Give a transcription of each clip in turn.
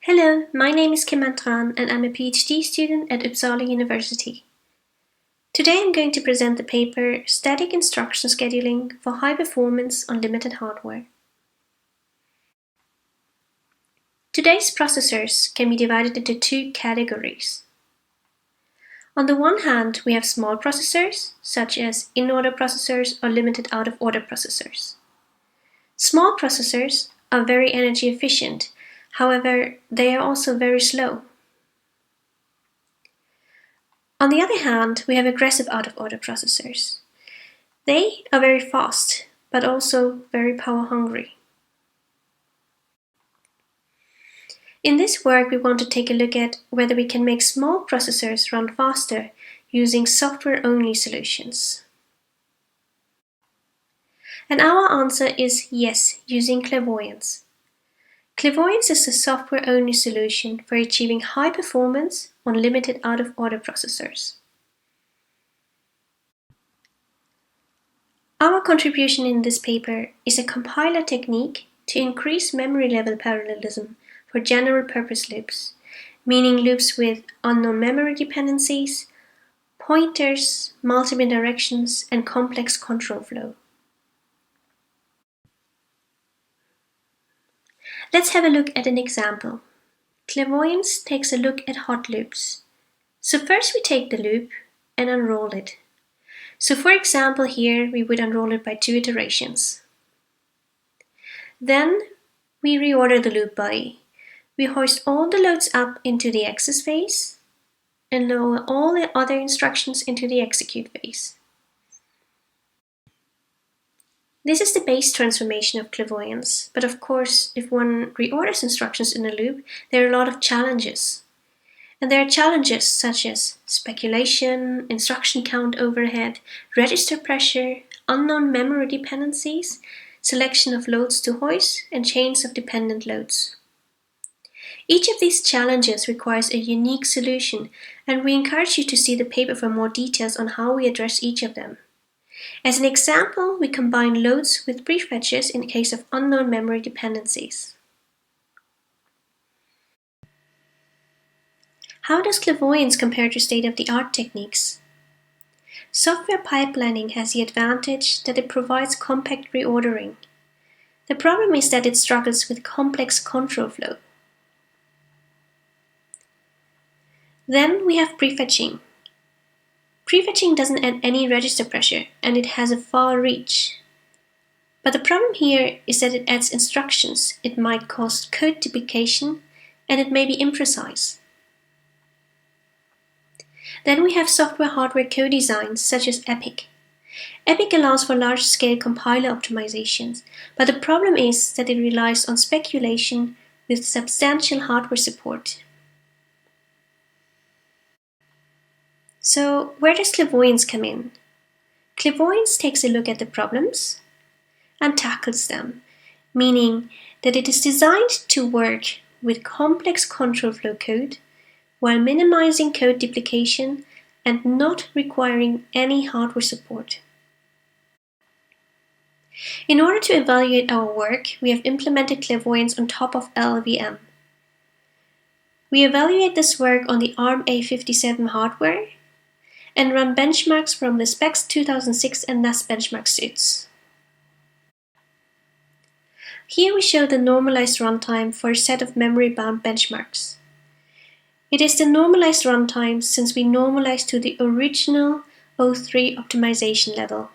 Hello, my name is Kim Antran and I'm a PhD student at Uppsala University. Today I'm going to present the paper Static Instruction Scheduling for High Performance on Limited Hardware. Today's processors can be divided into two categories. On the one hand, we have small processors, such as in-order processors or limited out-of-order processors. Small processors are very energy efficient, however, they are also very slow. On the other hand, we have aggressive out-of-order processors. They are very fast, but also very power-hungry. In this work, we want to take a look at whether we can make small processors run faster using software-only solutions. And our answer is yes, using Clairvoyance. Clairvoyance is a software-only solution for achieving high performance on limited out-of-order processors. Our contribution in this paper is a compiler technique to increase memory level parallelism for general purpose loops, meaning loops with unknown memory dependencies, pointers, multiple directions, and complex control flow. Let's have a look at an example. Clairvoyance takes a look at hot loops. So first we take the loop and unroll it. So for example here we would unroll it by 2 iterations. Then we reorder the loop body. We hoist all the loads up into the access phase and lower all the other instructions into the execute phase. This is the base transformation of Clairvoyance, but of course, if one reorders instructions in a loop, there are a lot of challenges. And there are challenges such as speculation, instruction count overhead, register pressure, unknown memory dependencies, selection of loads to hoist, and chains of dependent loads. Each of these challenges requires a unique solution, and we encourage you to see the paper for more details on how we address each of them. As an example, we combine loads with prefetches in case of unknown memory dependencies. How does Clairvoyance compare to state-of-the-art techniques? Software pipelining has the advantage that it provides compact reordering. The problem is that it struggles with complex control flow. Then we have prefetching. Prefetching doesn't add any register pressure and it has a far reach. But the problem here is that it adds instructions, it might cause code duplication, and it may be imprecise. Then we have software-hardware co-designs such as EPIC. EPIC allows for large-scale compiler optimizations, but the problem is that it relies on speculation with substantial hardware support. So, where does Clairvoyance come in? Clairvoyance takes a look at the problems and tackles them, meaning that it is designed to work with complex control flow code while minimizing code duplication and not requiring any hardware support. In order to evaluate our work, we have implemented Clairvoyance on top of LLVM. We evaluate this work on the ARM A57 hardware and run benchmarks from the SPECS 2006 and NAS benchmark suits. Here we show the normalized runtime for a set of memory-bound benchmarks. It is the normalized runtime since we normalized to the original O3 optimization level.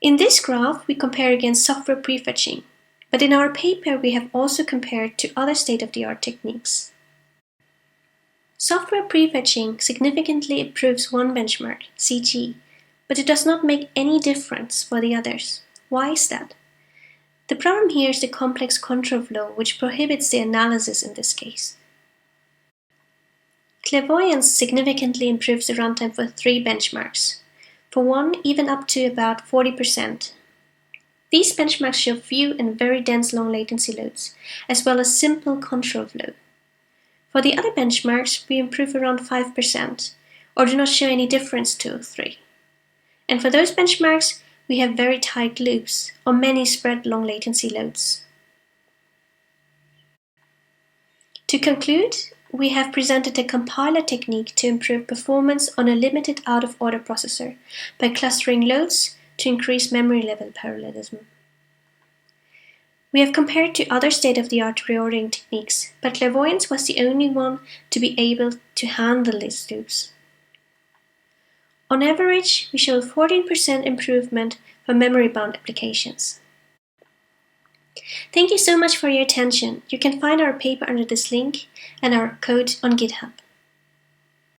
In this graph, we compare against software prefetching, but in our paper we have also compared to other state-of-the-art techniques. Software prefetching significantly improves one benchmark, CG, but it does not make any difference for the others. Why is that? The problem here is the complex control flow, which prohibits the analysis in this case. Clairvoyance significantly improves the runtime for 3 benchmarks, for one even up to about 40%. These benchmarks show few and very dense long latency loads, as well as simple control flow. For the other benchmarks, we improve around 5%, or do not show any difference to 3. And for those benchmarks, we have very tight loops, or many spread long latency loads. To conclude, we have presented a compiler technique to improve performance on a limited out-of-order processor by clustering loads to increase memory level parallelism. We have compared to other state-of-the-art reordering techniques, but Clairvoyance was the only one to be able to handle these loops. On average, we show 14% improvement for memory-bound applications. Thank you so much for your attention. You can find our paper under this link and our code on GitHub.